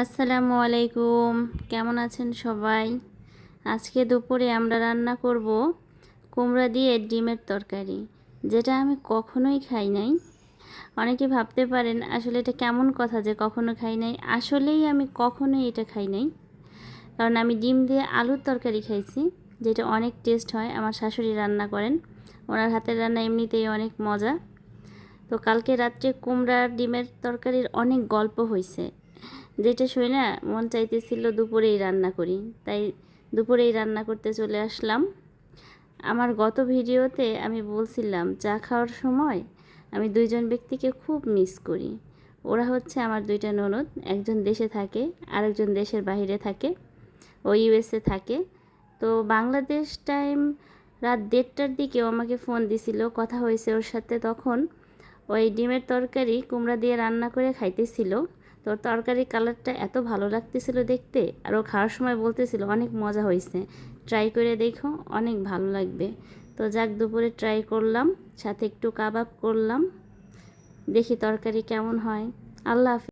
আসসালামু আলাইকুম, কেমন আছেন সবাই? আজকে দুপুরে আমরা রান্না করব কুমড়া দিয়ে ডিমের তরকারি, যেটা আমি কখনোই খাই নাই। অনেকে ভাবতে পারেন আসলে এটা কেমন কথা যে কখনো খাই নাই। আসলেই আমি কখনোই এটা খাই নাই, কারণ আমি ডিম দিয়ে আলুর তরকারি খাইছি, যেটা অনেক টেস্ট হয়। আমার শাশুড়ি রান্না করেন, ওনার হাতের রান্না এমনিতেই অনেক মজা। তো কালকে রাত্রে কুমড়ার ডিমের তরকারির অনেক গল্প হয়েছে, যেটা শুনে না মন চাইতেছিল দুপুরেই রান্না করি, তাই দুপুরেই রান্না করতে চলে আসলাম। আমার গত ভিডিওতে আমি বলছিলাম চা খাওয়ার সময় আমি দুইজন ব্যক্তিকে খুব মিস করি। ওরা হচ্ছে আমার দুইটা ননদ, একজন দেশে থাকে, আরেকজন দেশের বাইরে থাকে, ও ইউএসএ থাকে। তো বাংলাদেশ টাইম রাত 1:30টার দিকেও আমাকে ফোন দিছিল, কথা হয়েছে ওর সাথে। তখন ওই ডিমের তরকারি কুমড়া দিয়ে রান্না করে খাইতেছিল। তো তরকারির কালারটা এত ভালো লাগতেছিল দেখতে, আর ও খাওয়ার সময় বলতেছিল অনেক মজা হয়েছে, ট্রাই করে দেখো, অনেক ভালো লাগবে। তো যাক, দুপুরে ট্রাই করলাম, সাথে একটু কাবাব করলাম, দেখি তরকারি কেমন হয়। আল্লাহ হাফেজ।